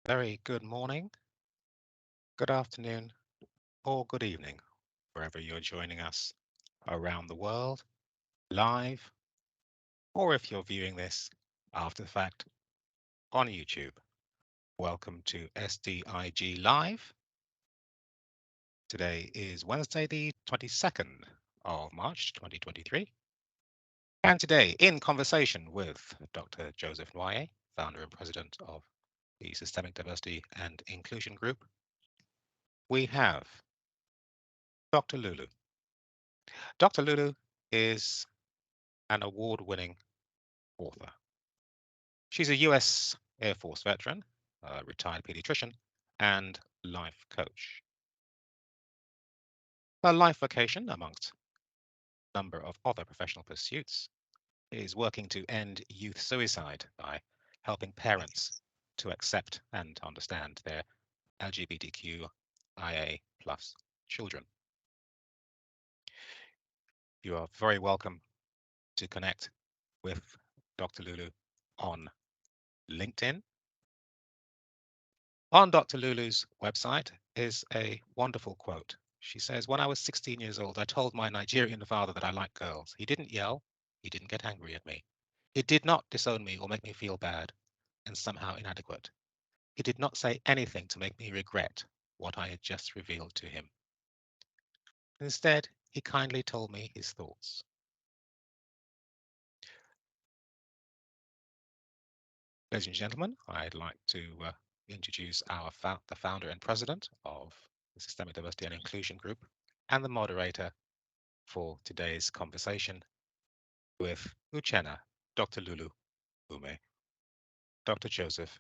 Very good morning, good afternoon, or good evening, wherever you're joining us around the world, live, or if you're viewing this after the fact on YouTube. Welcome to SDIG Live. Today is Wednesday, the 22nd of March, 2023. And today, in conversation with Dr. Joseph Nwoye, founder and president of the Systemic Diversity and Inclusion Group, we have Dr. Lulu. Dr. Lulu is an award-winning author. She's a US Air Force veteran, a retired pediatrician, and life coach. Her life vocation, amongst a number of other professional pursuits, is working to end youth suicide by helping parents to accept and understand their LGBTQIA+ children. You are very welcome to connect with Dr. Lulu on LinkedIn. On Dr. Lulu's website is a wonderful quote. She says, "When I was 16 years old, I told my Nigerian father that I liked girls. He didn't yell. He didn't get angry at me. He did not disown me or make me feel bad and somehow inadequate. He did not say anything to make me regret what I had just revealed to him. Instead, he kindly told me his thoughts." Ladies and gentlemen, I'd like to introduce the founder and president of the Systemic Diversity and Inclusion Group and the moderator for today's conversation with Uchenna, Dr. Lulu Ume, Dr. Joseph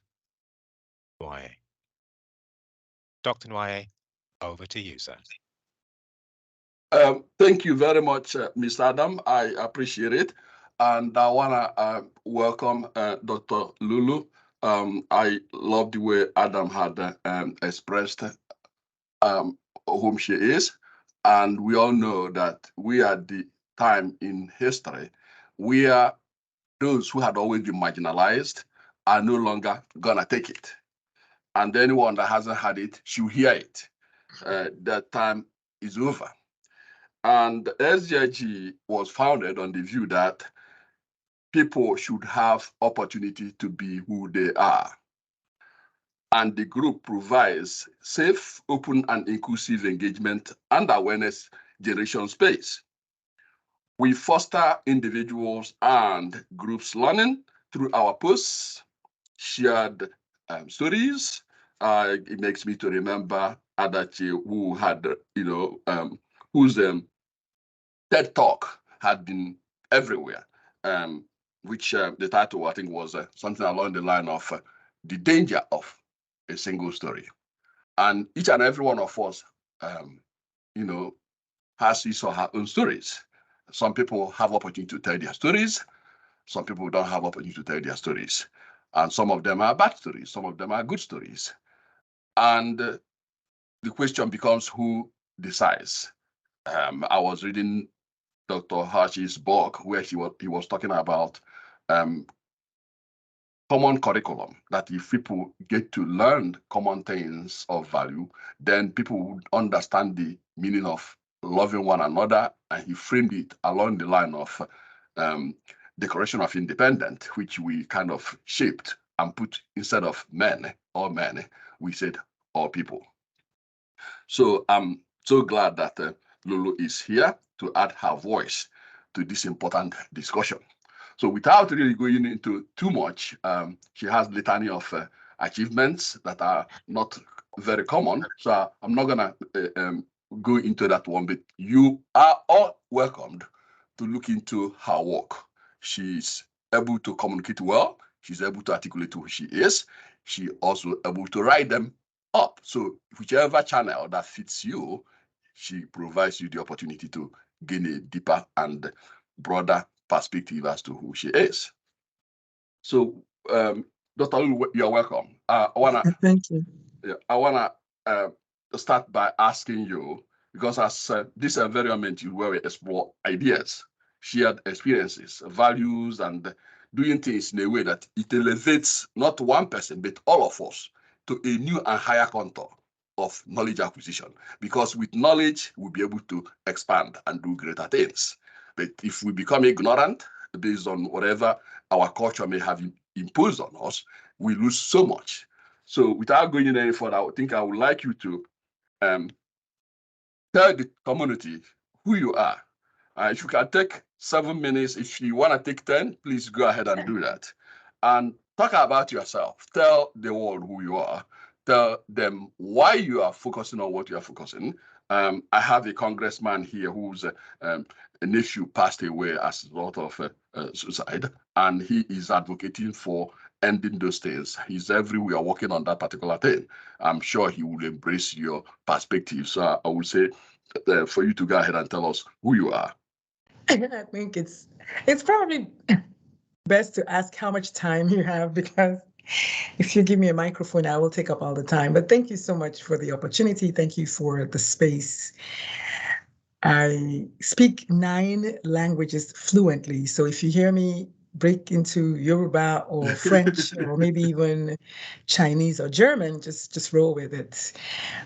Nwoye. Dr. Nwoye, over to you, sir. Thank you very much, Mr. Adam. I appreciate it. And I want to welcome Dr. Lulu. I love the way Adam had expressed whom she is. And we all know that we are at the time in history where those who had always been marginalized are no longer going to take it. And anyone that hasn't had it should hear it. That time is over. And SDIG was founded on the view that people should have opportunity to be who they are. And the group provides safe, open, and inclusive engagement and awareness generation space. We foster individuals and groups learning through our posts, shared stories. It makes me to remember Adachi, who had, whose TED Talk had been everywhere, which the title I think was something along the line of the danger of a single story. And each and every one of us, has his or her own stories. Some people have opportunity to tell their stories. Some people don't have opportunity to tell their stories. And some of them are bad stories. Some of them are good stories. And the question becomes who decides. I was reading Dr. Harshi's book where he was talking about common curriculum, that if people get to learn common things of value, then people would understand the meaning of loving one another. And he framed it along the line of Declaration of Independence, which we kind of shaped and put instead of men, all men, we said all people. So I'm so glad that Lulu is here to add her voice to this important discussion. So without really going into too much, she has litany of achievements that are not very common. So I'm not gonna go into that one, but you are all welcomed to look into her work. She's able to communicate well. She's able to articulate who she is. She also able to write them up. So whichever channel that fits you, she provides you the opportunity to gain a deeper and broader perspective as to who she is. So, Dr. Lulu, you're welcome. Thank you. I wanna start by asking you, because as this environment where we explore ideas, shared experiences, values, and doing things in a way that it elevates not one person but all of us to a new and higher contour of knowledge acquisition, because with knowledge, we'll be able to expand and do greater things. But if we become ignorant based on whatever our culture may have imposed on us, we lose so much. So without going any further, I think I would like you to tell the community who you are. If you can take 7 minutes, if you want to take 10, please go ahead and do that. And talk about yourself. Tell the world who you are. Tell them why you are focusing on what you are focusing. I have a congressman here whose a nephew passed away as a result of suicide, and he is advocating for ending those things. He's everywhere working on that particular thing. I'm sure he will embrace your perspective. So I would say for you to go ahead and tell us who you are. I think it's probably best to ask how much time you have, because if you give me a microphone, I will take up all the time. But thank you so much for the opportunity. Thank you for the space. I speak 9 languages fluently. So if you hear me break into Yoruba or French or maybe even Chinese or German, just roll with it.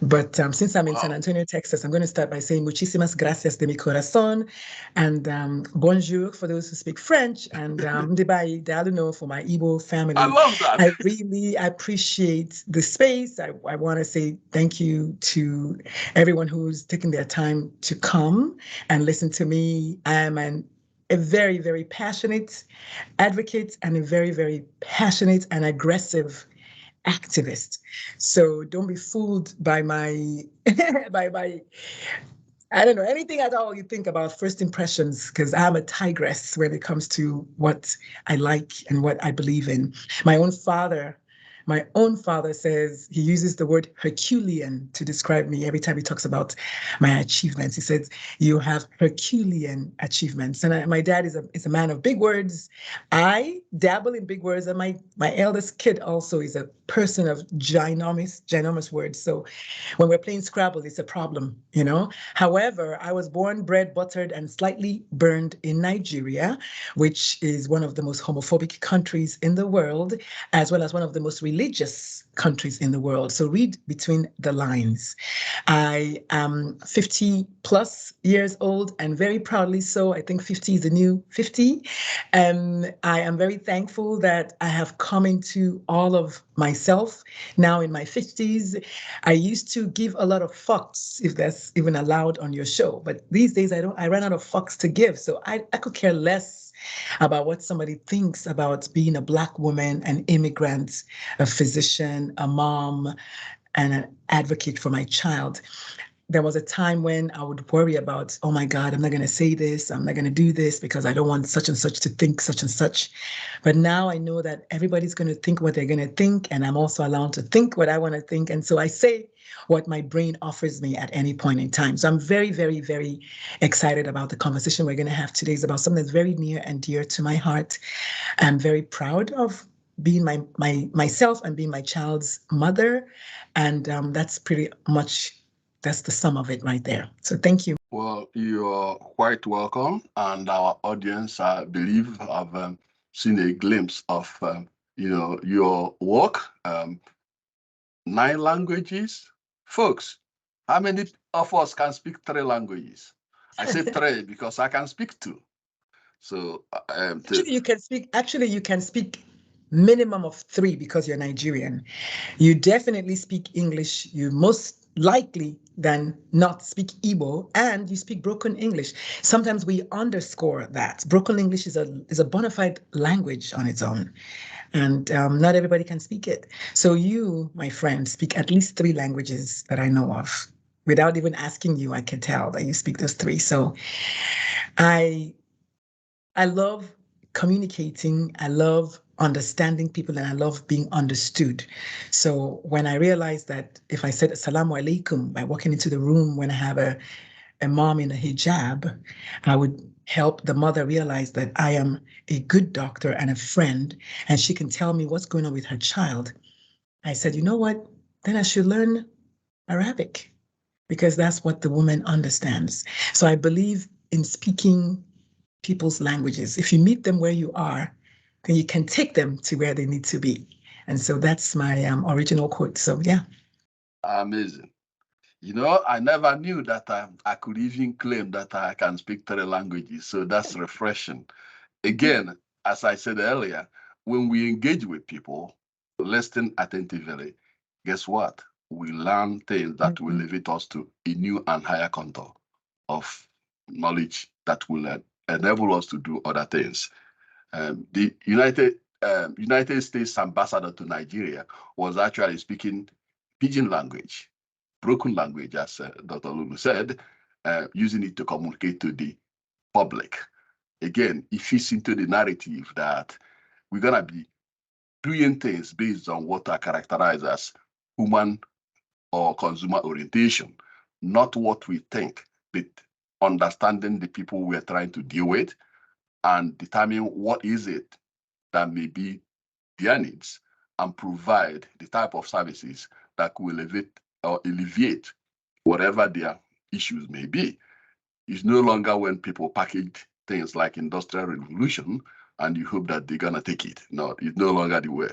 But since I'm in San Antonio, Texas, I'm going to start by saying muchísimas gracias de mi corazón, and bonjour for those who speak French, and Ndibayi Daluno for my Igbo family. I love that. I really appreciate the space. I want to say thank you to everyone who's taking their time to come and listen to me. I am a very, very passionate advocate and a very, very passionate and aggressive activist. So don't be fooled by my I don't know, anything at all you think about first impressions, because I'm a tigress when it comes to what I like and what I believe in. My own father says, he uses the word Herculean to describe me every time he talks about my achievements. He says, you have Herculean achievements. And my dad is a man of big words. I dabble in big words, and my eldest kid also is a person of ginormous words. So when we're playing Scrabble, it's a problem, you know? However, I was born, bred, buttered, and slightly burned in Nigeria, which is one of the most homophobic countries in the world, as well as one of the most religious countries in the world. So read between the lines. I am 50 plus years old, and very proudly so. I think 50 is the new 50. I am very thankful that I have come into all of myself now in my 50s. I used to give a lot of fucks, if that's even allowed on your show, but these days I ran out of fucks to give. So I could care less about what somebody thinks about being a Black woman, an immigrant, a physician, a mom, and an advocate for my child. There was a time when I would worry about, oh my God, I'm not going to say this, I'm not going to do this because I don't want such and such to think such and such. But now I know that everybody's going to think what they're going to think, and I'm also allowed to think what I want to think. And so I say what my brain offers me at any point in time. So I'm very, very, very excited about the conversation we're going to have today. It's about something that's very near and dear to my heart. I'm very proud of being myself and being my child's mother. And that's pretty much, that's the sum of it right there. So thank you. Well, you're quite welcome. And our audience, I believe, have seen a glimpse of, your work. 9 languages. Folks, how many of us can speak 3 languages? I say 3 because I can speak 2. So you can speak minimum of 3 because you're Nigerian. You definitely speak English. You most likely than not speak Igbo, and you speak broken English. Sometimes we underscore that. Broken English is a bona fide language on its own, and not everybody can speak it. So you, my friend, speak at least 3 languages that I know of. Without even asking you, I can tell that you speak those 3. So I love communicating. I love understanding people, and I love being understood. So when I realized that if I said assalamu alaikum by walking into the room when I have a mom in a hijab, I would help the mother realize that I am a good doctor and a friend, and she can tell me what's going on with her child. I said, you know what? Then I should learn Arabic, because that's what the woman understands. So I believe in speaking people's languages. If you meet them where you are, then you can take them to where they need to be. And so that's my original quote. So yeah. Amazing. You know, I never knew that I could even claim that I can speak 3 languages. So that's refreshing. Again, as I said earlier, when we engage with people, listen attentively, guess what? We learn things that will elevate us to a new and higher contour of knowledge that will enable us to do other things. The United States ambassador to Nigeria was actually speaking pidgin language, broken language, as Dr. Lulu said, using it to communicate to the public. Again, it fits into the narrative that we're going to be doing things based on what are characterized as human or consumer orientation, not what we think, but understanding the people we're trying to deal with and determine what is it that may be their needs and provide the type of services that will alleviate whatever their issues may be. It's no longer when people package things like industrial revolution and you hope that they're gonna take it. No, it's no longer the way.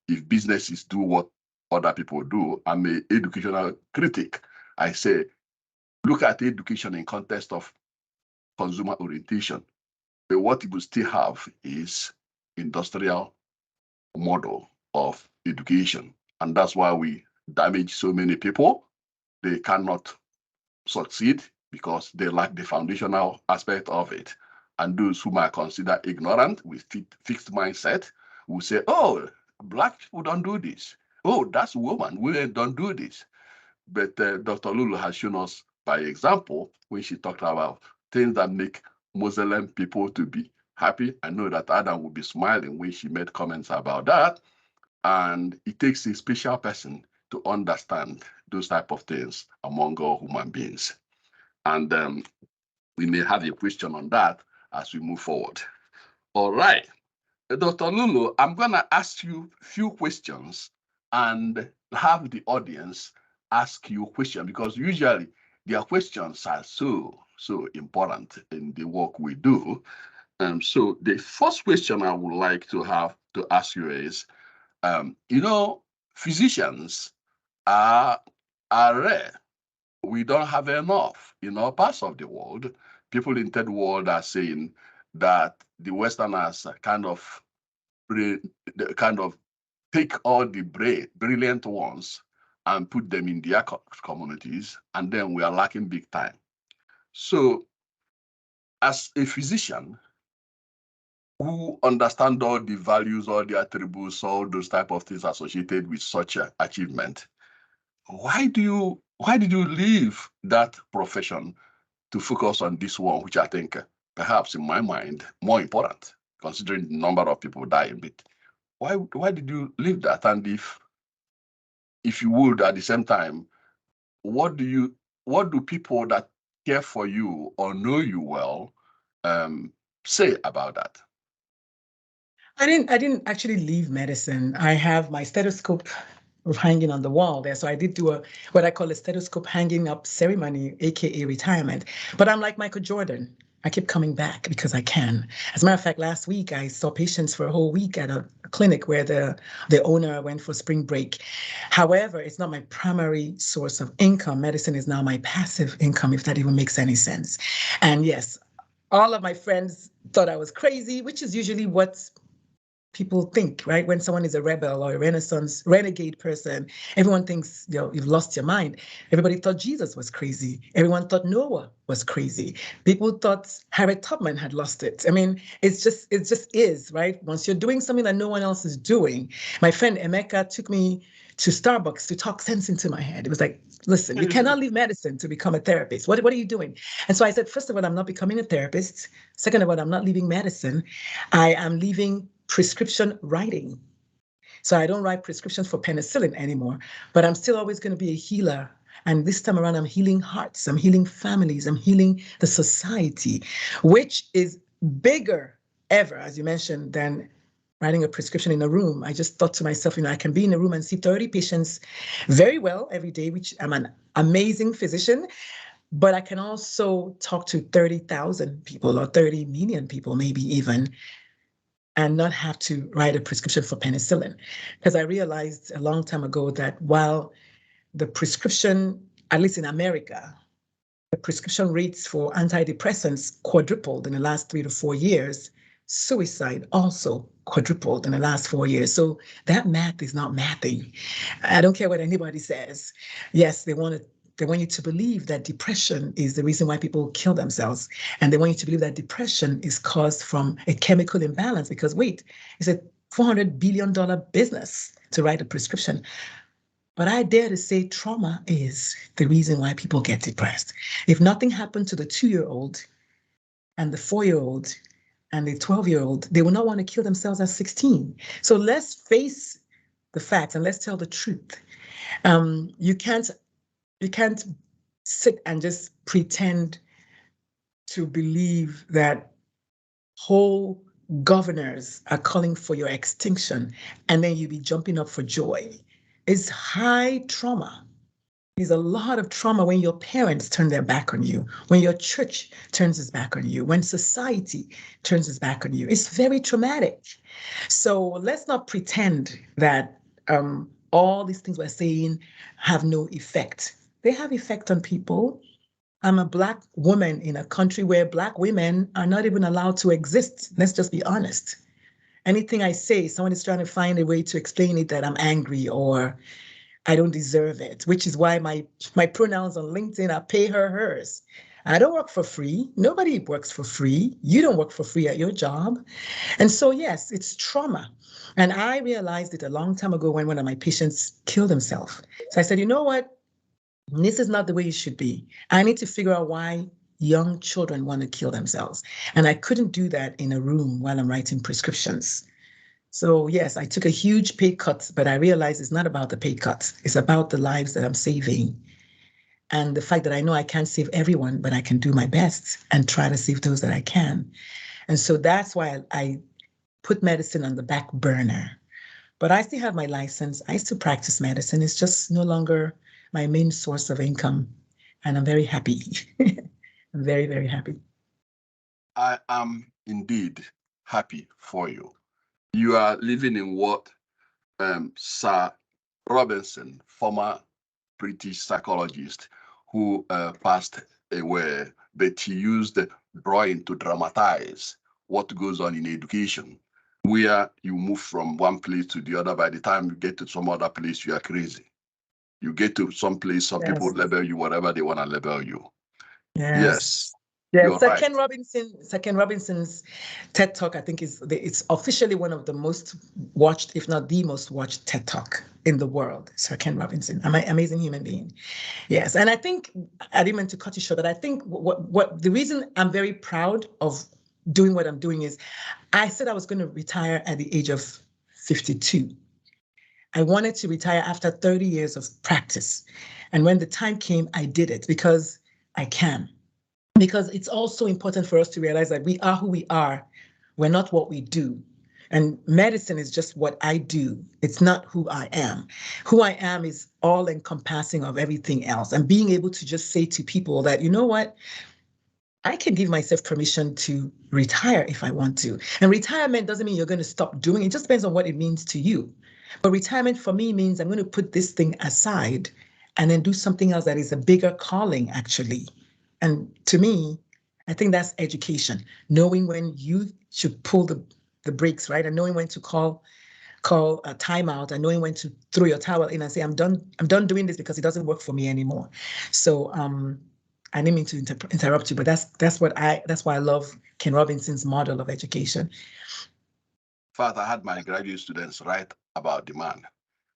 If businesses do what other people do, I'm an educational critic. I say, look at education in context of consumer orientation. But what you still have is industrial model of education. And that's why we damage so many people. They cannot succeed because they lack the foundational aspect of it. And those whom I consider ignorant with fixed mindset will say, oh, Black people don't do this. Oh, that's woman, women don't do this. But Dr. Lulu has shown us by example when she talked about things that make Muslim people to be happy. I know that Adam will be smiling when she made comments about that. And it takes a special person to understand those type of things among all human beings. And we may have a question on that as we move forward. All right. Dr. Lulu, I'm going to ask you a few questions and have the audience ask you a question because usually their questions are so important in the work we do. So the first question I would like to have to ask you is, you know, physicians are rare. We don't have enough in all parts of the world. People in third world are saying that the Westerners kind of take all the brilliant ones and put them in their communities, and then we are lacking big time. So, as a physician who understand all the values, all the attributes, all those type of things associated with such an achievement, why did you leave that profession to focus on this one, which I think perhaps in my mind more important, considering the number of people dying? But why did you leave that? And if you would at the same time, what do people that care for you or know you well say about that? I didn't actually leave medicine. I have my stethoscope hanging on the wall there. So I did do what I call a stethoscope hanging up ceremony, AKA retirement. But I'm like Michael Jordan. I keep coming back because I can. As a matter of fact, last week I saw patients for a whole week at a clinic where the owner went for spring break. However, it's not my primary source of income. Medicine is now my passive income, if that even makes any sense. And yes, all of my friends thought I was crazy, which is usually what people think, right? When someone is a rebel or a renegade person, everyone thinks, you've lost your mind. Everybody thought Jesus was crazy. Everyone thought Noah was crazy. People thought Harriet Tubman had lost it. I mean, it just is, right? Once you're doing something that no one else is doing. My friend Emeka took me to Starbucks to talk sense into my head. It was like, listen, you cannot leave medicine to become a therapist. What are you doing? And so I said, first of all, I'm not becoming a therapist. Second of all, I'm not leaving medicine. I am leaving prescription writing. So I don't write prescriptions for penicillin anymore, but I'm still always going to be a healer. And this time around, I'm healing hearts, I'm healing families, I'm healing the society, which is bigger ever, as you mentioned, than writing a prescription in a room. I just thought to myself, I can be in a room and see 30 patients very well every day, which I'm an amazing physician, but I can also talk to 30,000 people or 30 million people, maybe even. and not have to write a prescription for penicillin. Because I realized a long time ago that while the prescription, at least in America, the prescription rates for antidepressants quadrupled in the last 3 to 4 years, suicide also quadrupled in the last 4 years. So that math is not mathing. I don't care what anybody says. Yes, they want you to believe that depression is the reason why people kill themselves. And they want you to believe that depression is caused from a chemical imbalance because wait, it's a $400 billion business to write a prescription. But I dare to say trauma is the reason why people get depressed. If nothing happened to the 2-year-old and the 4-year-old and the 12-year-old, they will not want to kill themselves at 16. So let's face the facts and let's tell the truth. You can't sit and just pretend to believe that whole governors are calling for your extinction and then you be jumping up for joy. It's high trauma. There's a lot of trauma when your parents turn their back on you, when your church turns its back on you, when society turns its back on you. It's very traumatic. So let's not pretend that all these things we're saying have no effect. They have effect on people. I'm a Black woman in a country where Black women are not even allowed to exist. Let's just be honest. Anything I say, someone is trying to find a way to explain it that I'm angry or I don't deserve it, which is why my pronouns on LinkedIn are pay her hers. I don't work for free. Nobody works for free. You don't work for free at your job. And so, yes, it's trauma. And I realized it a long time ago when one of my patients killed himself. So I said, you know what? This is not the way it should be. I need to figure out why young children want to kill themselves. And I couldn't do that in a room while I'm writing prescriptions. So yes, I took a huge pay cut, but I realized it's not about the pay cut. It's about the lives that I'm saving. And the fact that I know I can't save everyone, but I can do my best and try to save those that I can. And so that's why I put medicine on the back burner. But I still have my license. I still practice medicine. It's just no longer my main source of income. And I'm very happy. I'm very, very happy. I am indeed happy for you. You are living in what Sir Robinson, former British psychologist who passed away, but he used drawing to dramatize what goes on in education, where you move from one place to the other. By the time you get to some other place, you are crazy. You get to some place, some people label you whatever they want to label you. Yes. Yeah, Sir Ken Robinson's TED Talk, I think, it's officially one of the most watched, if not the most watched TED Talk in the world. Sir Ken Robinson, amazing human being. Yes, and I think I didn't mean to cut you short, but I think what the reason I'm very proud of doing what I'm doing is, I said I was going to retire at the age of 52. I wanted to retire after 30 years of practice, and when the time came, I did it because I can. Because it's also important for us to realize that we are who we are. We're not what we do. And medicine is just what I do. It's not who I am. Who I am is all encompassing of everything else. And being able to just say to people that, you know what, I can give myself permission to retire if I want to. And retirement doesn't mean you're going to stop doing it. It just depends on what it means to you. But retirement for me means I'm going to put this thing aside and then do something else that is a bigger calling, actually. And to me, I think that's education, knowing when you should pull the brakes, right? And knowing when to call a timeout and knowing when to throw your towel in and say, I'm done doing this because it doesn't work for me anymore. So I didn't mean to interrupt you, but that's why I love Ken Robinson's model of education. In fact, I had my graduate students write about the man.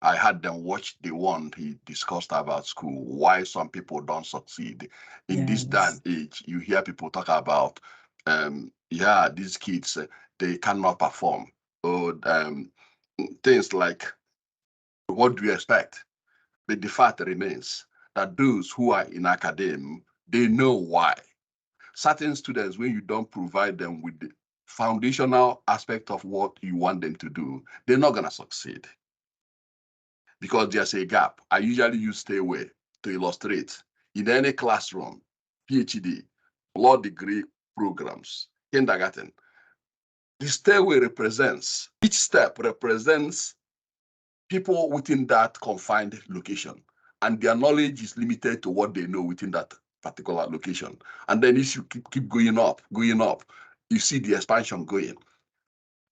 I had them watch the one he discussed about school, why some people don't succeed. In this day and age, you hear people talk about, these kids, they cannot perform. Or things like, what do you expect? But the fact remains that those who are in academia, they know why. Certain students, when you don't provide them with the foundational aspect of what you want them to do, they're not going to succeed. Because there's a gap. I usually use stay away to illustrate. In any classroom, PhD, law degree programs, kindergarten, the stairway represents, each step represents people within that confined location, and their knowledge is limited to what they know within that particular location. And then if you keep going up, you see the expansion going.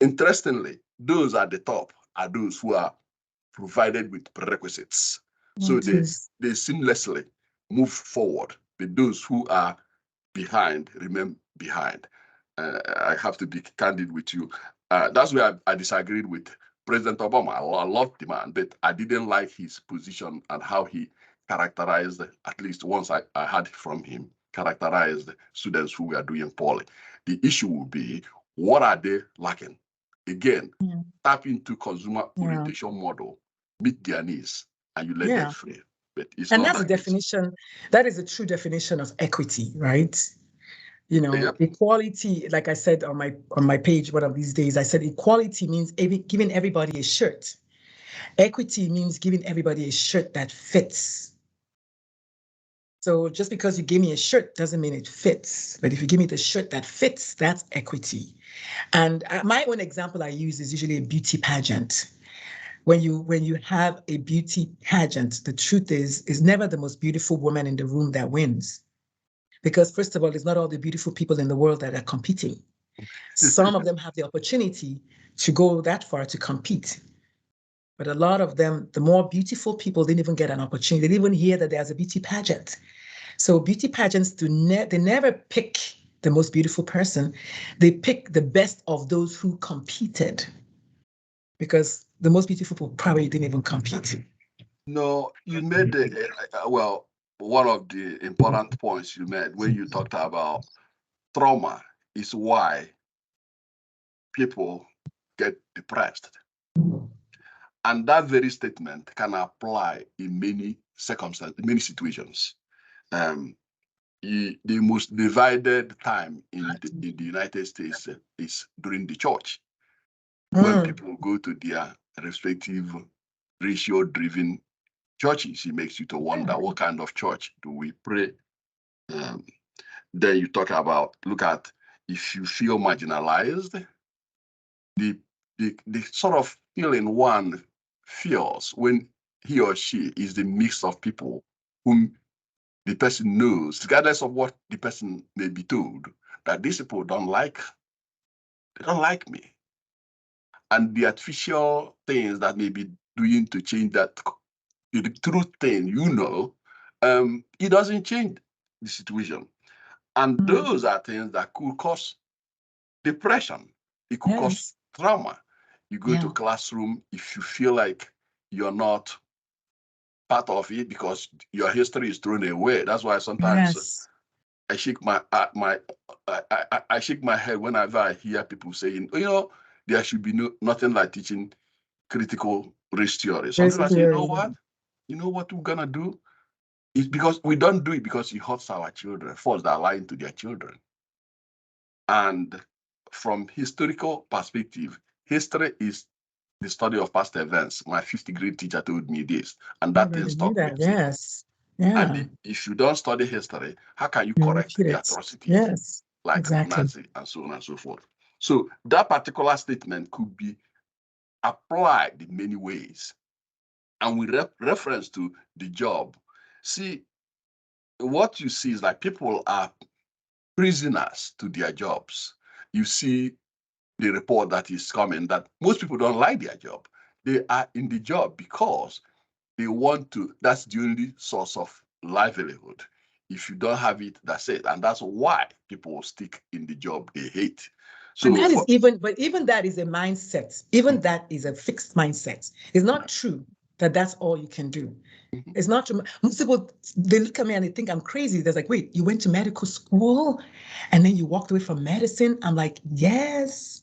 Interestingly, those at the top are those who are provided with prerequisites. So they seamlessly move forward, but those who are behind remain behind. I have to be candid with you. That's where I disagreed with President Obama. I loved the man, but I didn't like his position and how he characterized, at least once I heard from him, characterized students who were doing poorly. The issue will be, what are they lacking? Again, tap into consumer orientation model, meet their needs, and you let them free. But it's and not that's the definition. That is a true definition of equity, right? You know, equality, like I said on my page one of these days, I said equality means giving everybody a shirt. Equity means giving everybody a shirt that fits. So just because you give me a shirt doesn't mean it fits. But if you give me the shirt that fits, that's equity. And my own example I use is usually a beauty pageant. When you have a beauty pageant, the truth is never the most beautiful woman in the room that wins. Because first of all, it's not all the beautiful people in the world that are competing. Some of them have the opportunity to go that far to compete. But a lot of them, the more beautiful people, didn't even get an opportunity. They didn't even hear that there's a beauty pageant. So beauty pageants they never pick the most beautiful person. They pick the best of those who competed. Because the most beautiful people probably didn't even compete. No, you made well, one of the important points you made when you talked about trauma is why people get depressed. And that very statement can apply in many circumstances, many situations. The most divided time in the United States is during the church, when people go to their respective ratio-driven churches. It makes you to wonder, what kind of church do we pray? Then you talk about, look at, if you feel marginalized, the sort of feeling one feels when he or she is the mix of people whom the person knows, regardless of what the person may be told, that these people don't like me. And the artificial things that may be doing to change that, the truth thing, it doesn't change the situation. And those are things that could cause depression. It could cause trauma. You go to classroom, if you feel like you're not part of it because your history is thrown away. That's why sometimes I shake my I shake my head whenever I hear people saying, there should be nothing like teaching critical race theory. Sometimes I say, you know what we're gonna do? It's because we don't do it because it hurts our children. First, they're lying to their children. And from historical perspective, history is the study of past events. My 5th grade teacher told me this, and that thing stuck with me. And if you don't study history, how can you correct the atrocities like Nazi and so on and so forth? So that particular statement could be applied in many ways. And with reference to the job, see, what you see is like people are prisoners to their jobs. You see the report that is coming that most people don't like their job. They are in the job because they want to, that's the only source of livelihood. If you don't have it, that's it. And that's why people stick in the job they hate. So and that is even that is a mindset. Even that is a fixed mindset. It's not true that that's all you can do. It's not true. Most people, they look at me and they think I'm crazy. They're like, wait, you went to medical school and then you walked away from medicine? I'm like, yes.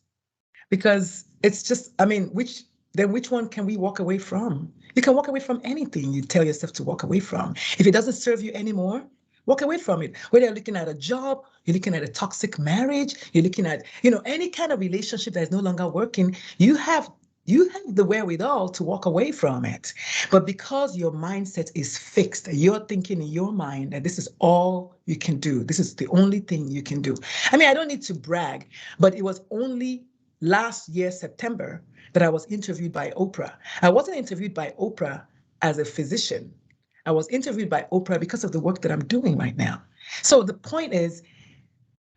Because it's just, which one can we walk away from? You can walk away from anything you tell yourself to walk away from. If it doesn't serve you anymore, walk away from it. Whether you're looking at a job, you're looking at a toxic marriage, you're looking at, any kind of relationship that is no longer working, you have the wherewithal to walk away from it. But because your mindset is fixed, you're thinking in your mind that this is all you can do. This is the only thing you can do. I don't need to brag, but it was only last year, September, that I was interviewed by Oprah. I wasn't interviewed by Oprah as a physician. I was interviewed by Oprah because of the work that I'm doing right now. So the point is,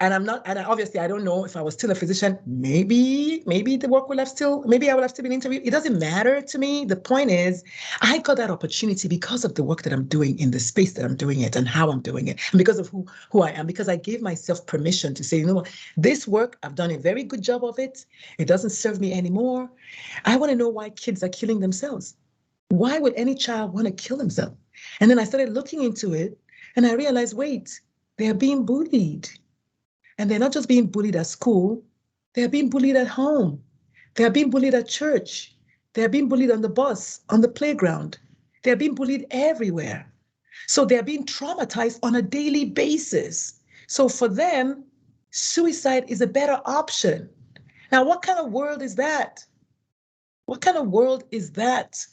and obviously I don't know if I was still a physician, maybe the work would have still, maybe I would have still been interviewed. It doesn't matter to me. The point is, I got that opportunity because of the work that I'm doing in the space that I'm doing it and how I'm doing it, and because of who I am, because I gave myself permission to say, you know what, this work, I've done a very good job of it. It doesn't serve me anymore. I want to know why kids are killing themselves. Why would any child want to kill himself? And then I started looking into it and I realized, wait, they're being bullied. And they're not just being bullied at school, they're being bullied at home. They're being bullied at church. They're being bullied on the bus, on the playground. They're being bullied everywhere. So they're being traumatized on a daily basis. So for them, suicide is a better option. Now, what kind of world is that? What kind of world is that?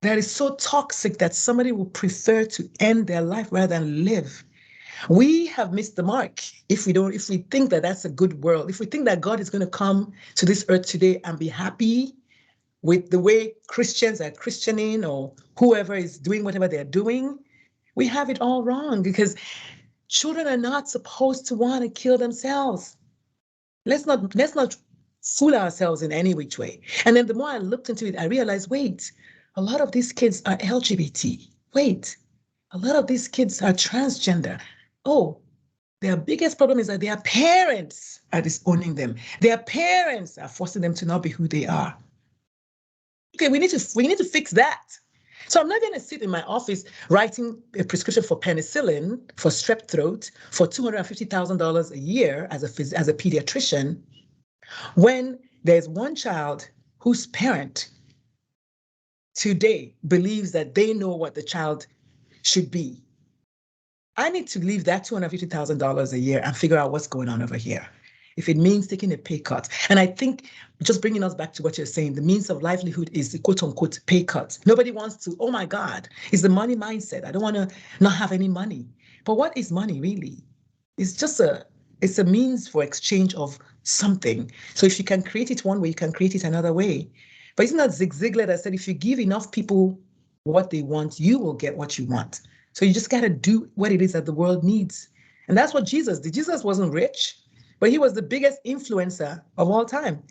That is so toxic that somebody will prefer to end their life rather than live. We have missed the mark if we think that that's a good world, if we think that God is going to come to this earth today and be happy with the way Christians are Christianing or whoever is doing whatever they're doing, we have it all wrong, because children are not supposed to want to kill themselves. Let's not fool ourselves in any which way. And then the more I looked into it, I realized, wait, a lot of these kids are LGBT. Wait, a lot of these kids are transgender. Oh, their biggest problem is that their parents are disowning them. Their parents are forcing them to not be who they are. Okay, we need to fix that. So I'm not going to sit in my office writing a prescription for penicillin for strep throat for $250,000 a year as a pediatrician, when there's one child whose parent today believes that they know what the child should be. I need to leave that $250,000 a year and figure out what's going on over here. If it means taking a pay cut. And I think, just bringing us back to what you're saying, the means of livelihood is the quote unquote pay cut. Nobody wants to, oh my God, it's the money mindset. I don't want to not have any money. But what is money really? It's a means for exchange of something. So if you can create it one way, you can create it another way. But isn't that Zig Ziglar that said, if you give enough people what they want, you will get what you want. So you just got to do what it is that the world needs. And that's what Jesus did. Jesus wasn't rich, but he was the biggest influencer of all time.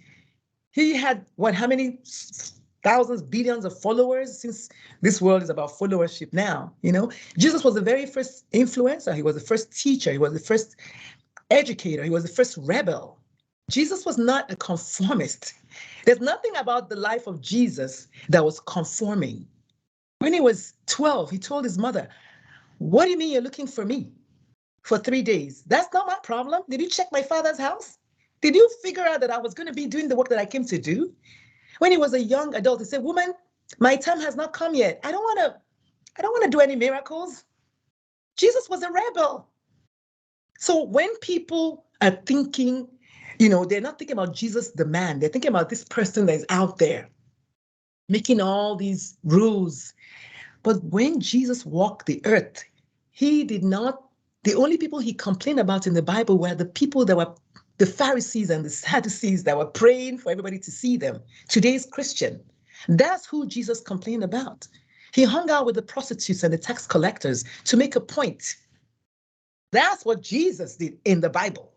He had how many thousands, billions of followers, since this world is about followership now, Jesus was the very first influencer. He was the first teacher. He was the first educator. He was the first rebel. Jesus was not a conformist. There's nothing about the life of Jesus that was conforming. When he was 12, he told his mother, "What do you mean you're looking for me for 3 days? That's not my problem. Did you check my father's house? Did you figure out that I was going to be doing the work that I came to do?" When he was a young adult, he said, "Woman, my time has not come yet. I don't want to do any miracles." Jesus was a rebel. So when people are thinking, they're not thinking about Jesus the man. They're thinking about this person that is out there making all these rules. But when Jesus walked the earth, the only people he complained about in the Bible were the people that were the Pharisees and the Sadducees that were praying for everybody to see them. Today's Christian. That's who Jesus complained about. He hung out with the prostitutes and the tax collectors to make a point. That's what Jesus did in the Bible.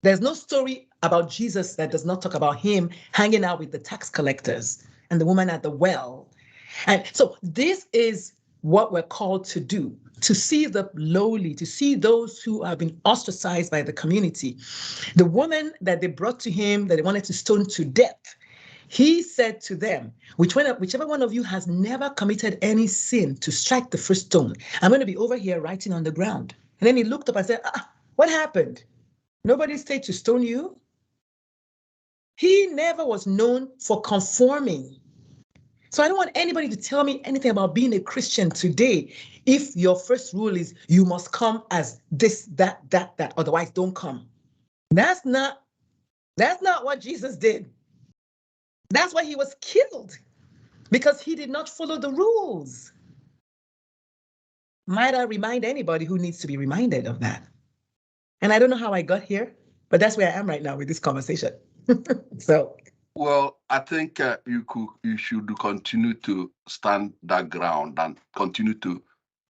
There's no story about Jesus that does not talk about him hanging out with the tax collectors and the woman at the well. And so this is what we're called to do, to see the lowly, to see those who have been ostracized by the community. The woman that they brought to him, that they wanted to stone to death, he said to them, whichever one of you has never committed any sin, to strike the first stone. I'm going to be over here writing on the ground. And then he looked up and said, what happened? Nobody stayed to stone you? He never was known for conforming. So I don't want anybody to tell me anything about being a Christian today if your first rule is you must come as this, that, otherwise don't come. That's not what Jesus did. That's why he was killed, because he did not follow the rules. Might I remind anybody who needs to be reminded of that? And I don't know how I got here, but that's where I am right now with this conversation. So, well, I think you should continue to stand that ground and continue to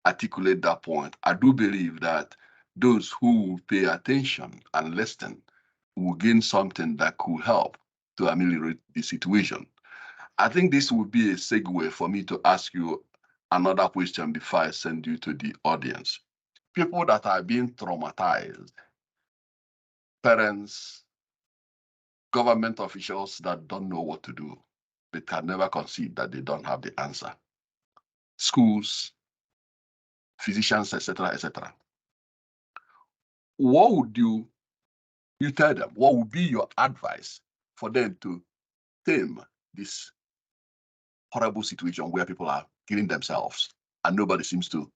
articulate that point. I do believe that those who will pay attention and listen will gain something that could help to ameliorate the situation. I think this would be a segue for me to ask you another question before I send you to the audience. People that are being traumatized, parents, government officials that don't know what to do, they can never concede that they don't have the answer. Schools, physicians, etc., etc. What would you tell them? What would be your advice for them to tame this horrible situation where people are killing themselves and nobody seems to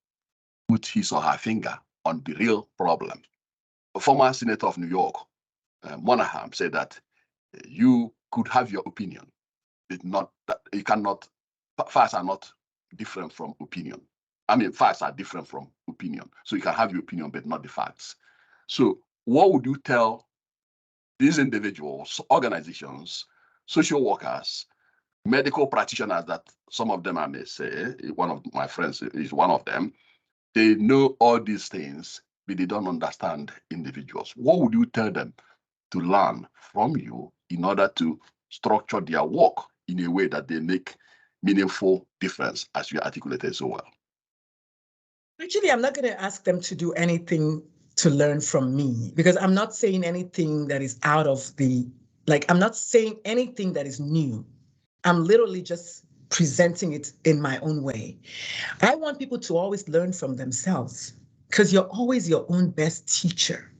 put his or her finger on the real problem? A former senator of New York, Monahan, said that you could have your opinion, but not that you cannot. Facts are not different from opinion. I mean, facts are different from opinion. So you can have your opinion, but not the facts. So what would you tell these individuals, organizations, social workers, medical practitioners, that some of them I may say, one of my friends is one of them, they know all these things, but they don't understand individuals. What would you tell them to learn from you in order to structure their work in a way that they make meaningful difference, as you articulated so well? Actually, I'm not going to ask them to do anything to learn from me, because I'm not saying anything that is out of the, I'm not saying anything that is new. I'm literally just presenting it in my own way. I want people to always learn from themselves, because you're always your own best teacher.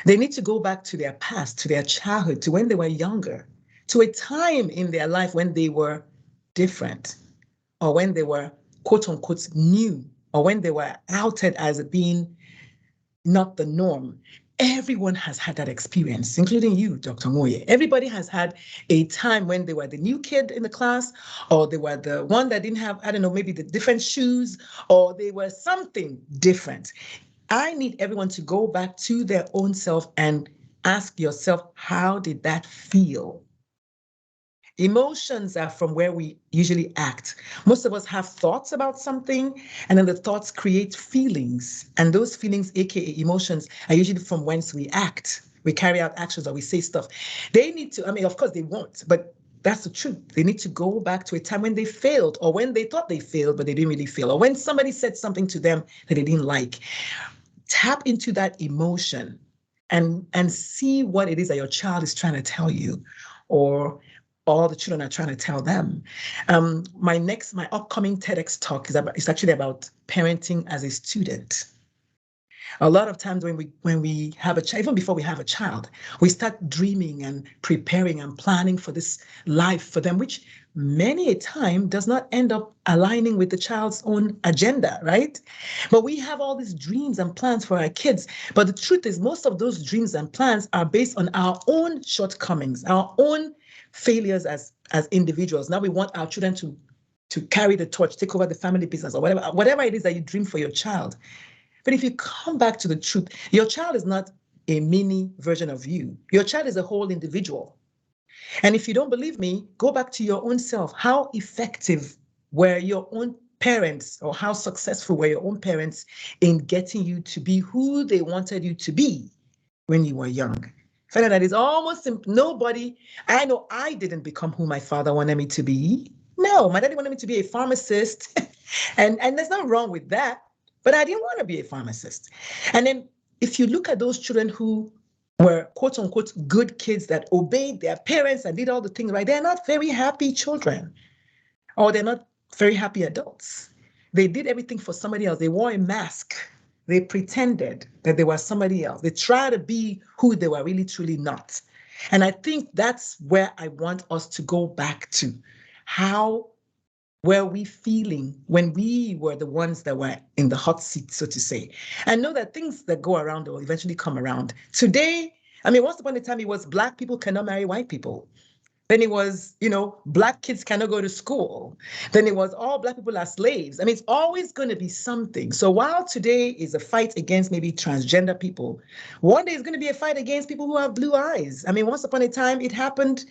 They need to go back to their past, to their childhood, to when they were younger, to a time in their life when they were different, or when they were quote unquote new, or when they were outed as being not the norm. Everyone has had that experience, including you, Dr. Nwoye. Everybody has had a time when they were the new kid in the class, or they were the one that didn't have, I don't know, maybe the different shoes, or they were something different. I need everyone to go back to their own self and ask yourself, how did that feel? Emotions are from where we usually act. Most of us have thoughts about something, and then the thoughts create feelings. And those feelings, aka emotions, are usually from whence we act. We carry out actions or we say stuff. They need to, I mean, of course they won't, but that's the truth. They need to go back to a time when they failed, or when they thought they failed, but they didn't really fail, or when somebody said something to them that they didn't like. Tap into that emotion and see what it is that your child is trying to tell you, or all the children are trying to tell them. My upcoming TEDx talk is actually about parenting as a student. A lot of times when we have a child, even before we have a child, we start dreaming and preparing and planning for this life for them, which many a time does not end up aligning with the child's own agenda, right? But we have all these dreams and plans for our kids. But the truth is, most of those dreams and plans are based on our own shortcomings, our own failures as individuals. Now we want our children to carry the torch, take over the family business, or whatever it is that you dream for your child. But if you come back to the truth, your child is not a mini version of you. Your child is a whole individual. And if you don't believe me, go back to your own self. How effective were your own parents, or how successful were your own parents in getting you to be who they wanted you to be when you were young? Find out that is almost nobody. I know I didn't become who my father wanted me to be. No, my daddy wanted me to be a pharmacist. and there's nothing wrong with that. But I didn't want to be a pharmacist. And then if you look at those children who were quote unquote good kids that obeyed their parents and did all the things right, they're not very happy children, or they're not very happy adults. They did everything for somebody else. They wore a mask. They pretended that they were somebody else. They tried to be who they were really truly not. And I think that's where I want us to go back to. How were we feeling when we were the ones that were in the hot seat, so to say? And know that things that go around will eventually come around. Today, I mean, once upon a time, it was Black people cannot marry white people. Then it was, Black kids cannot go to school. Then it was all Black people are slaves. I mean, it's always going to be something. So while today is a fight against maybe transgender people, one day is going to be a fight against people who have blue eyes. I mean, once upon a time, it happened,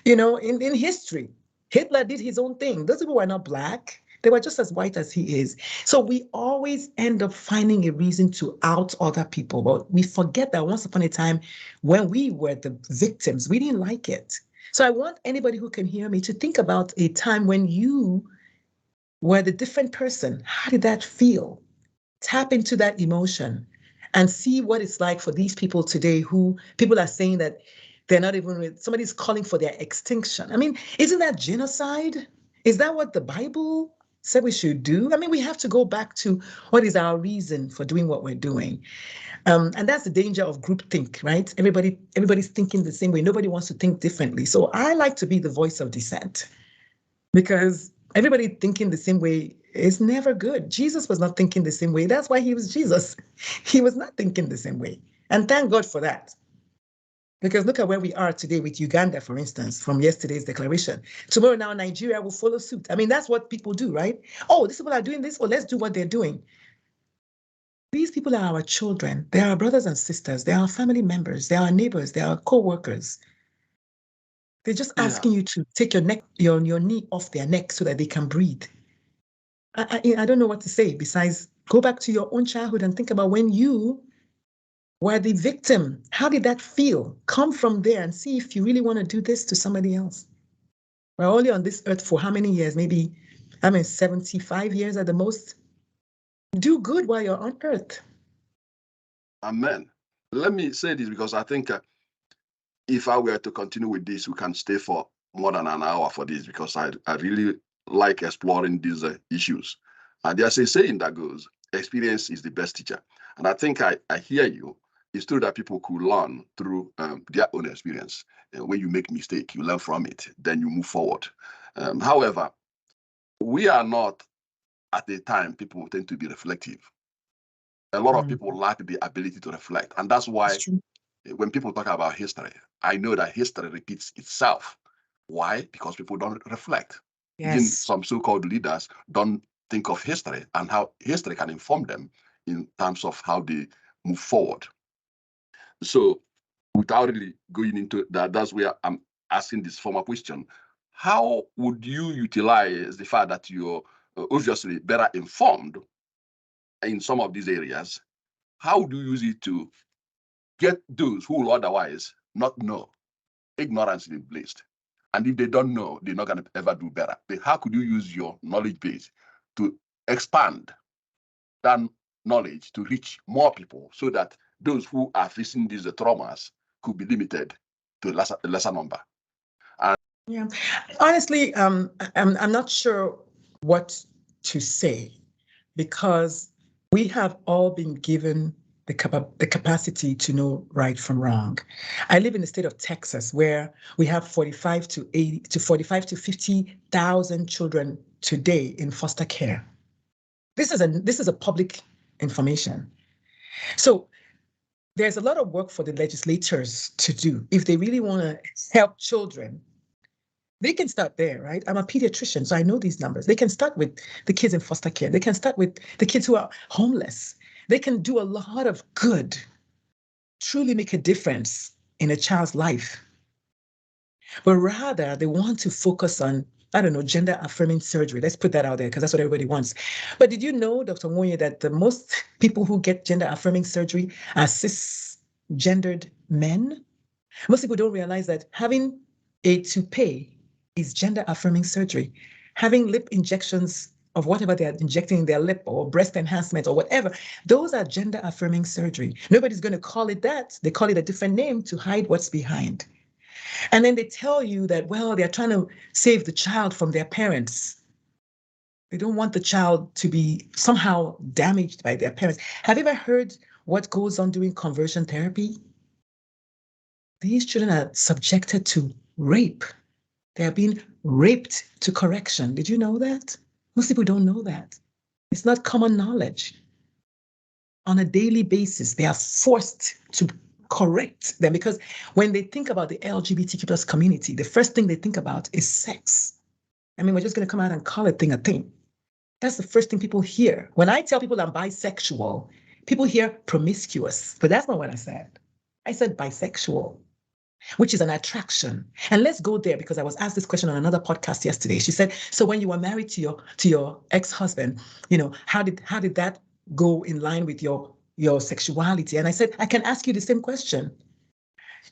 in history. Hitler did his own thing. Those people were not Black. They were just as white as he is. So we always end up finding a reason to out other people. But we forget that once upon a time, when we were the victims, we didn't like it. So I want anybody who can hear me to think about a time when you were the different person. How did that feel? Tap into that emotion and see what it's like for these people today who people are saying that they're not even, somebody's calling for their extinction. I mean, isn't that genocide? Is that what the Bible said we should do? I mean, we have to go back to what is our reason for doing what we're doing. And that's the danger of groupthink, right? Everybody's thinking the same way. Nobody wants to think differently. So I like to be the voice of dissent because everybody thinking the same way is never good. Jesus was not thinking the same way. That's why he was Jesus. He was not thinking the same way. And thank God for that. Because look at where we are today with Uganda, for instance, from yesterday's declaration. Tomorrow now, Nigeria will follow suit. I mean, that's what people do, right? Oh, these people are doing this. Oh, let's do what they're doing. These people are our children. They are our brothers and sisters. They are our family members. They are our neighbors. They are our co-workers. They're just asking you to take your knee off their neck so that they can breathe. I don't know what to say besides go back to your own childhood and think about when you were the victim. How did that feel? Come from there and see if you really want to do this to somebody else. We're only on this earth for how many years? Maybe, 75 years at the most. Do good while you're on earth. Amen. Let me say this because I think if I were to continue with this, we can stay for more than an hour for this because I really like exploring these issues. And there's a saying that goes, experience is the best teacher. And I think I hear you. It's true that people could learn through their own experience. When you make mistake, you learn from it, then you move forward. However, we are not at the time people tend to be reflective. A lot of people lack the ability to reflect. And that's why when people talk about history, I know that history repeats itself. Why? Because people don't reflect. Yes. Even some so-called leaders don't think of history and how history can inform them in terms of how they move forward. So without really going into that, that's where I'm asking this formal question. How would you utilize the fact that you're obviously better informed in some of these areas? How do you use it to get those who will otherwise not know? Ignorance is placed. And if they don't know, they're not going to ever do better. But how could you use your knowledge base to expand that knowledge to reach more people so that those who are facing these traumas could be limited to a lesser number? Yeah, honestly, I'm not sure what to say because we have all been given the capacity to know right from wrong. I live in the state of Texas where we have 45 to 50,000 children today in foster care. This is a public information. So there's a lot of work for the legislators to do if they really want to help children. They can start there, right? I'm a pediatrician, so I know these numbers. They can start with the kids in foster care. They can start with the kids who are homeless. They can do a lot of good, truly make a difference in a child's life. But rather, they want to focus on, I don't know, gender affirming surgery. Let's put that out there because that's what everybody wants. But did you know, Dr. Nwoye, that the most people who get gender affirming surgery are cisgendered men? Most people don't realize that having a toupee is gender affirming surgery. Having lip injections of whatever they are injecting in their lip or breast enhancement or whatever, those are gender affirming surgery. Nobody's going to call it that. They call it a different name to hide what's behind. And then they tell you that, well, they're trying to save the child from their parents. They don't want the child to be somehow damaged by their parents. Have you ever heard what goes on during conversion therapy? These children are subjected to rape. They are being raped to correction. Did you know that? Most people don't know that. It's not common knowledge. On a daily basis, they are forced to correct them, because when they think about the LGBTQ plus community, the first thing they think about is sex. I mean, we're just going to come out and call a thing. That's the first thing people hear. When I tell people I'm bisexual, people hear promiscuous, but that's not what I said. I said bisexual, which is an attraction. And let's go there, because I was asked this question on another podcast yesterday. She said, so when you were married to your ex-husband, you know, how did that go in line with your sexuality? And I said, I can ask you the same question.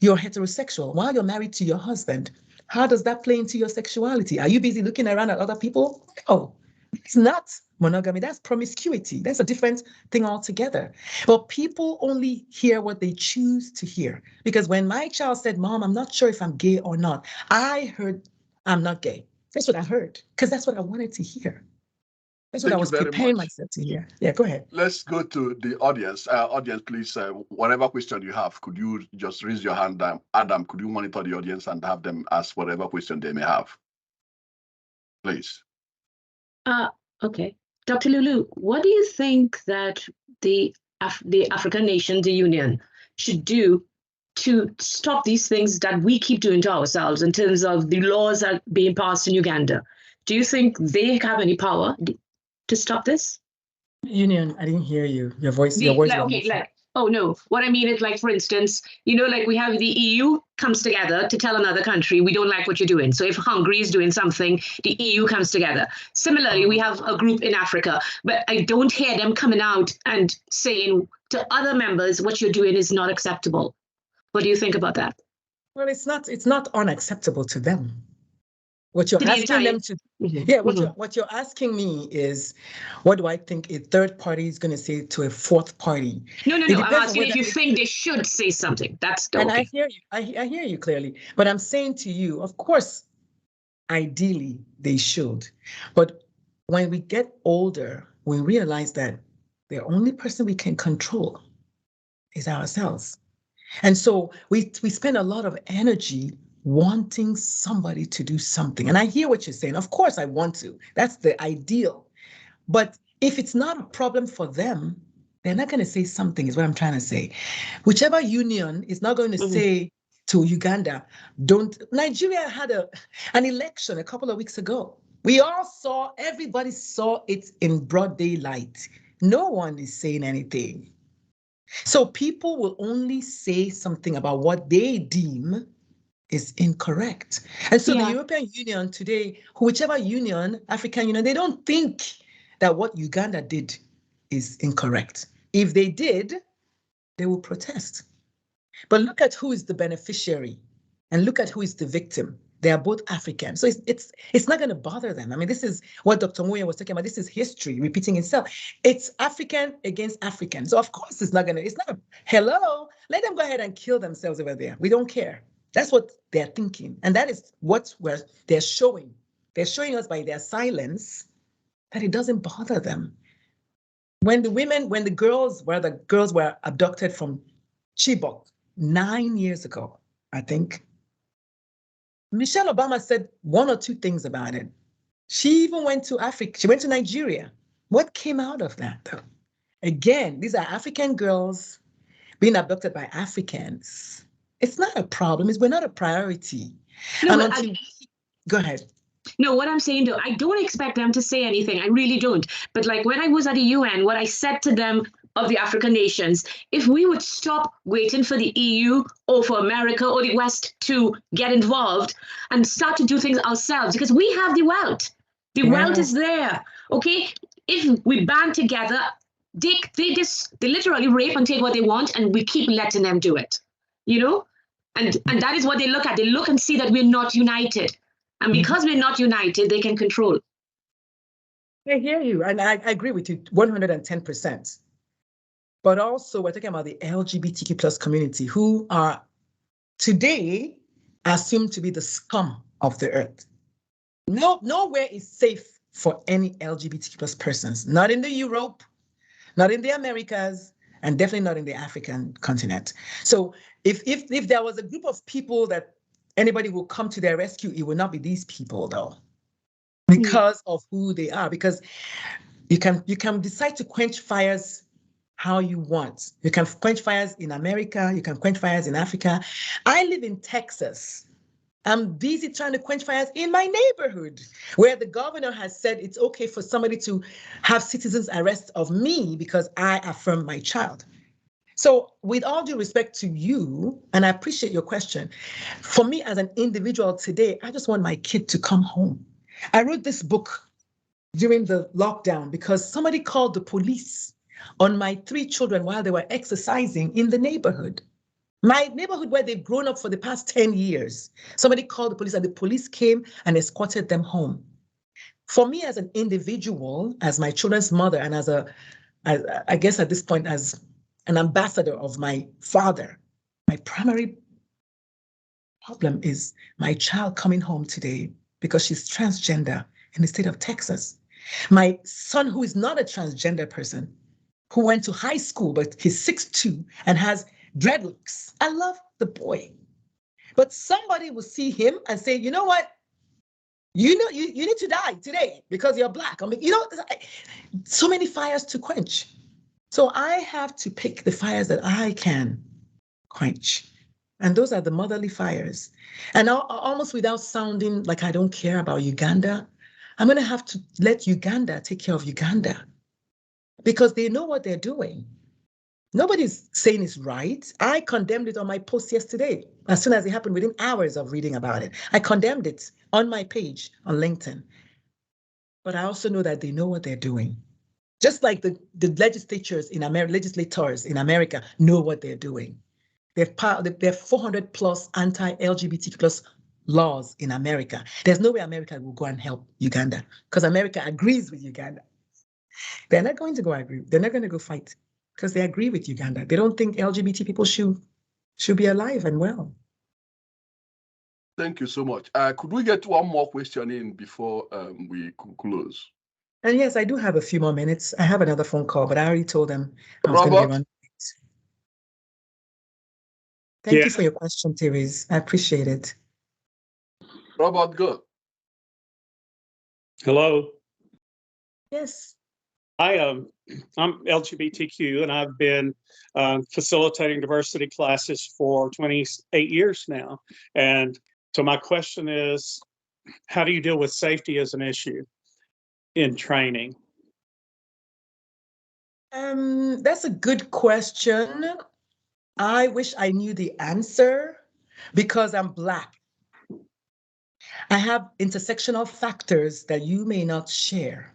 You're heterosexual. While you're married to your husband, how does that play into your sexuality? Are you busy looking around at other people? No, it's not monogamy. That's promiscuity. That's a different thing altogether. But people only hear what they choose to hear. Because when my child said, Mom, I'm not sure if I'm gay or not, I heard I'm not gay. That's what I heard, because that's what I wanted to hear. That's what I was preparing myself to hear. Yeah, go ahead. Let's go to the audience. Audience, please, whatever question you have, could you just raise your hand? Adam, could you monitor the audience and have them ask whatever question they may have? Please. Okay. Dr. Lulu, what do you think that the African nations, the Union, should do to stop these things that we keep doing to ourselves in terms of the laws that are being passed in Uganda? Do you think they have any power to stop this? Union, I didn't hear you. Your voice. Oh no, what I mean is, like, for instance, you know, like we have the EU comes together to tell another country, we don't like what you're doing. So if Hungary is doing something, the EU comes together. Similarly, we have a group in Africa, but I don't hear them coming out and saying to other members, what you're doing is not acceptable. What do you think about that? Well, it's not unacceptable to them. What you're asking them to, what you're asking me is, what do I think a third party is going to say to a fourth party? No. I'm asking if you think they should say something. That's okay. And I hear you. I hear you clearly. But I'm saying to you, of course, ideally they should. But when we get older, we realize that the only person we can control is ourselves. And so we spend a lot of energy wanting somebody to do something. And I hear what you're saying. Of course, I want to. That's the ideal. But if it's not a problem for them, they're not going to say something, is what I'm trying to say. Whichever union is not going to say to Uganda, don't. Nigeria had an election a couple of weeks ago. Everybody saw it in broad daylight. No one is saying anything. So people will only say something about what they deem is incorrect. And so the European Union today, whichever union, African Union, they don't think that what Uganda did is incorrect. If they did, they will protest. But look at who is the beneficiary and look at who is the victim. They are both African. So it's not going to bother them. I mean, this is what Dr. Nwoye was talking about. This is history repeating itself. It's African against African. So of course it's not, hello, let them go ahead and kill themselves over there. We don't care. That's what they're thinking. And that is what they're showing. They're showing us by their silence that it doesn't bother them. When the girls were abducted from Chibok 9 years ago, I think, Michelle Obama said one or two things about it. She even went to Africa. She went to Nigeria. What came out of that, though? Again, these are African girls being abducted by Africans. It's not a problem. We're not a priority. No, go ahead. No, what I'm saying, though, I don't expect them to say anything. I really don't. But like when I was at the UN, what I said to them of the African nations, if we would stop waiting for the EU or for America or the West to get involved and start to do things ourselves, because we have the wealth. The wealth is there. Okay, if we band together, they literally rape and take what they want, and we keep letting them do it. You know, and that is what they look at. They look and see that we're not united. And because we're not united, they can control. I hear you, and I agree with you 110%. But also, we're talking about the LGBTQ plus community, who are today assumed to be the scum of the earth. Nowhere is safe for any LGBTQ plus persons, not in the Europe, not in the Americas, and definitely not in the African continent. So if there was a group of people that anybody will come to their rescue, it will not be these people, though, because of who they are. Because you can decide to quench fires how you want. You can quench fires in America. You can quench fires in Africa. I live in Texas. I'm busy trying to quench fires in my neighborhood, where the governor has said it's okay for somebody to have citizens arrest of me because I affirm my child. So with all due respect to you, and I appreciate your question, for me as an individual today, I just want my kid to come home. I wrote this book during the lockdown because somebody called the police on my 3 children while they were exercising in the neighborhood. My neighborhood where they've grown up for the past 10 years. Somebody called the police and the police came and escorted them home. For me as an individual, as my children's mother, and as I guess at this point, as an ambassador of my father, my primary problem is my child coming home today because she's transgender in the state of Texas. My son, who is not a transgender person, who went to high school, but he's 6'2" and has dreadlocks. I love the boy. But somebody will see him and say, you know what? You need to die today because you're Black. I mean, so many fires to quench. So I have to pick the fires that I can quench. And those are the motherly fires. And almost without sounding like I don't care about Uganda, I'm going to have to let Uganda take care of Uganda because they know what they're doing. Nobody's saying it's right. I condemned it on my post yesterday. As soon as it happened, within hours of reading about it, I condemned it on my page on LinkedIn. But I also know that they know what they're doing. Just like the legislators in America know what they're doing. There are 400 plus anti-LGBTQ plus laws in America. There's no way America will go and help Uganda because America agrees with Uganda. They're not going to go agree. They're not going to go fight because they agree with Uganda. They don't think LGBT people should be alive and well. Thank you so much. Could we get one more question in before we close? And yes, I do have a few more minutes. I have another phone call, but I already told them I was going to be running. Thank you for your question, Therese. I appreciate it. Robert, go. Hello. Yes. I'm LGBTQ, and I've been facilitating diversity classes for 28 years now. And so my question is, how do you deal with safety as an issue in training? That's a good question. I wish I knew the answer because I'm Black. I have intersectional factors that you may not share.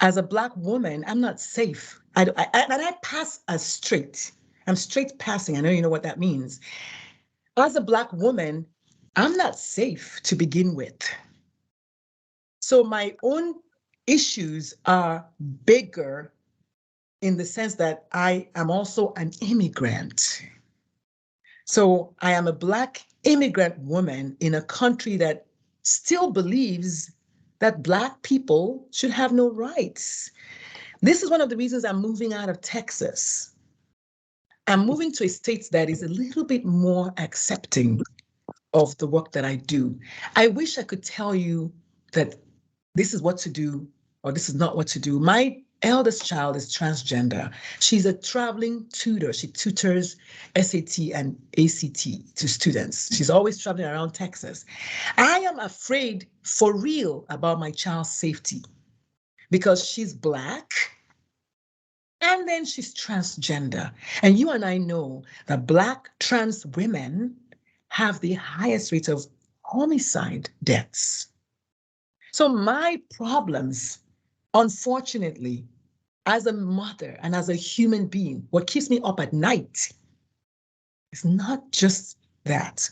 As a Black woman, I'm not safe. And I pass as straight. I'm straight passing. I know you know what that means. As a Black woman, I'm not safe to begin with. So my own issues are bigger in the sense that I am also an immigrant. So I am a Black immigrant woman in a country that still believes that Black people should have no rights. This is one of the reasons I'm moving out of Texas. I'm moving to a state that is a little bit more accepting of the work that I do. I wish I could tell you that this is what to do or this is not what to do. My eldest child is transgender. She's a traveling tutor. She tutors SAT and ACT to students. She's always traveling around Texas. I am afraid for real about my child's safety because she's Black and then she's transgender. And you and I know that Black trans women have the highest rate of homicide deaths. So my problems, unfortunately, as a mother and as a human being, what keeps me up at night is not just that,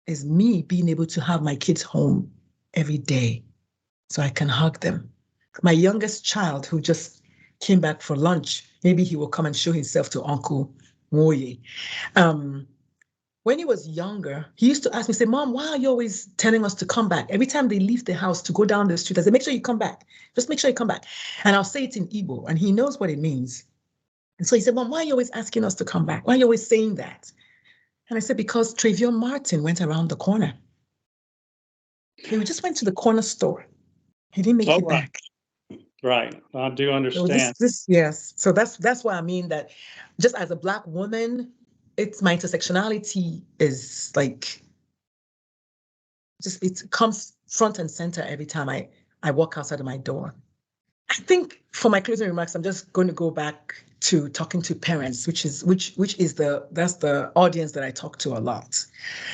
is me being able to have my kids home every day so I can hug them. My youngest child who just came back for lunch, maybe he will come and show himself to Uncle Nwoye. When he was younger, he used to ask me, say, Mom, why are you always telling us to come back? Every time they leave the house to go down the street, I say, make sure you come back. Just make sure you come back. And I'll say it in Igbo, and he knows what it means. And so he said, Mom, why are you always asking us to come back? Why are you always saying that? And I said, because Trayvon Martin went around the corner. He just went to the corner store. He didn't make it back. Right. I do So understand. yes. So that's why I mean that just as a Black woman, it's my intersectionality is like just it comes front and center every time I walk outside of my door. I think for my closing remarks, I'm just going to go back to talking to parents, which is that's the audience that I talk to a lot.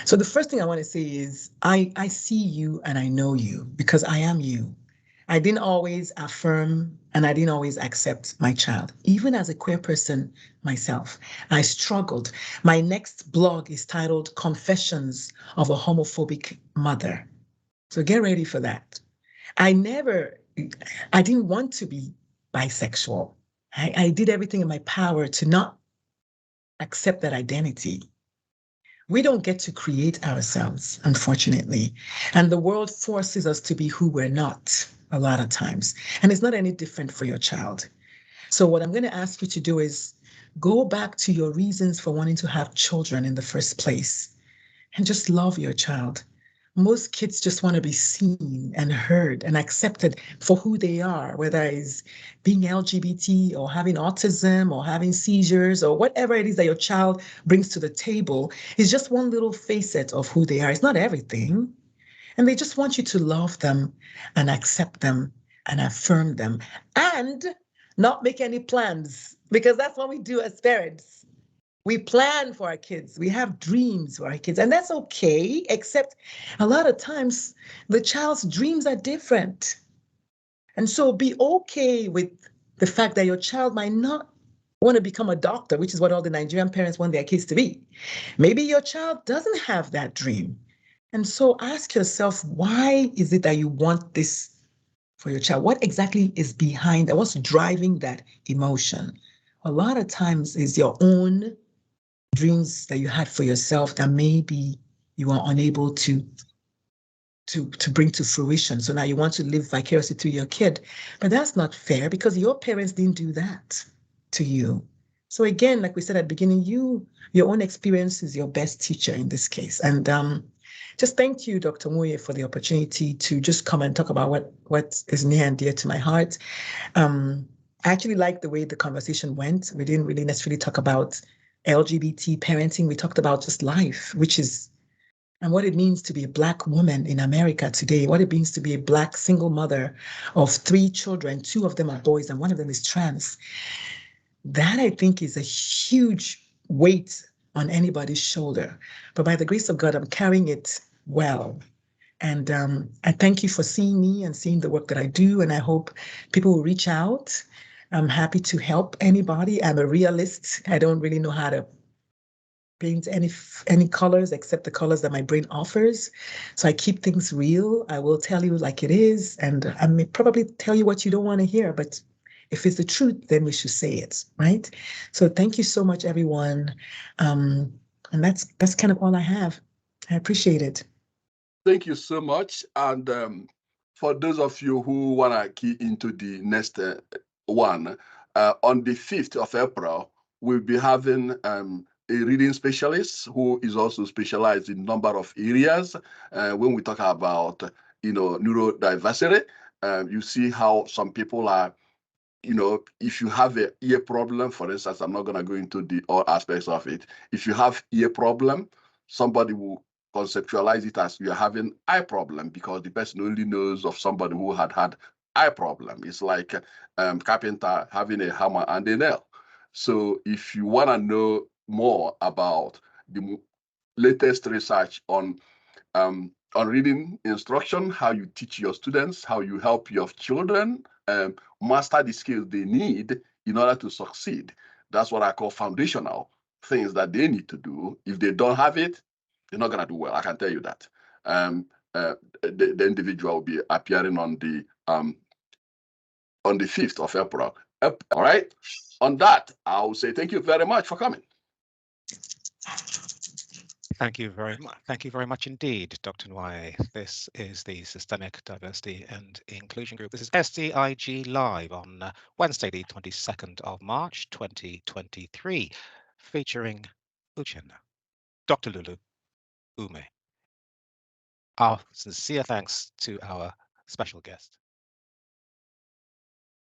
So the first thing I want to say is I see you and I know you because I am you. I didn't always affirm and I didn't always accept my child. Even as a queer person myself, I struggled. My next blog is titled Confessions of a Homophobic Mother. So get ready for that. I didn't want to be bisexual. I did everything in my power to not accept that identity. We don't get to create ourselves, unfortunately. And the world forces us to be who we're not a lot of times. And it's not any different for your child. So, what I'm going to ask you to do is go back to your reasons for wanting to have children in the first place and just love your child. Most kids just want to be seen and heard and accepted for who they are, whether it's being LGBT or having autism or having seizures or whatever it is that your child brings to the table is just one little facet of who they are. It's not everything. And they just want you to love them and accept them and affirm them and not make any plans because that's what we do as parents. We plan for our kids. We have dreams for our kids, and that's okay, except a lot of times the child's dreams are different. And so be okay with the fact that your child might not want to become a doctor, which is what all the Nigerian parents want their kids to be. Maybe your child doesn't have that dream. And so ask yourself, why is it that you want this for your child? What exactly is behind that? What's driving that emotion? A lot of times is your own dreams that you had for yourself that maybe you are unable to bring to fruition. So now you want to live vicariously through your kid. But that's not fair because your parents didn't do that to you. So again, like we said at the beginning, your own experience is your best teacher in this case. And just thank you, Dr. Nwoye, for the opportunity to just come and talk about what is near and dear to my heart. I actually like the way the conversation went. We didn't really necessarily talk about LGBT parenting. We talked about just life, and what it means to be a Black woman in America today, what it means to be a Black single mother of 3 children. 2 of them are boys and 1 of them is trans. That I think is a huge weight on anybody's shoulder. But by the grace of God, I'm carrying it well. And I thank you for seeing me and seeing the work that I do. And I hope people will reach out. I'm happy to help anybody. I'm a realist. I don't really know how to paint any colors except the colors that my brain offers. So I keep things real. I will tell you like it is. And I may probably tell you what you don't want to hear, but if it's the truth, then we should say it, right? So thank you so much, everyone. And that's kind of all I have. I appreciate it. Thank you so much. And for those of you who want to key into the next one, on the 5th of April, we'll be having a reading specialist who is also specialized in a number of areas. When we talk about, neurodiversity, you see how some people are, if you have an ear problem, for instance, I'm not going to go into all aspects of it. If you have ear problem, somebody will conceptualize it as you're having eye problem because the person only knows of somebody who had eye problem. It's like carpenter having a hammer and a nail. So if you want to know more about the latest research on reading instruction, how you teach your students, how you help your children master the skills they need in order to succeed. That's what I call foundational things that they need to do. If they don't have it, they're not going to do well. I can tell you that. The individual will be appearing on the 5th of April. All right. On that, I will say thank you very much for coming. Thank you very much. Thank you very much indeed, Dr. Nwoye. This is the Systemic Diversity and Inclusion Group. This is SDIG Live on Wednesday, the 22nd of March, 2023, featuring Uchenna, Dr. Lulu, Ume. Our sincere thanks to our special guest.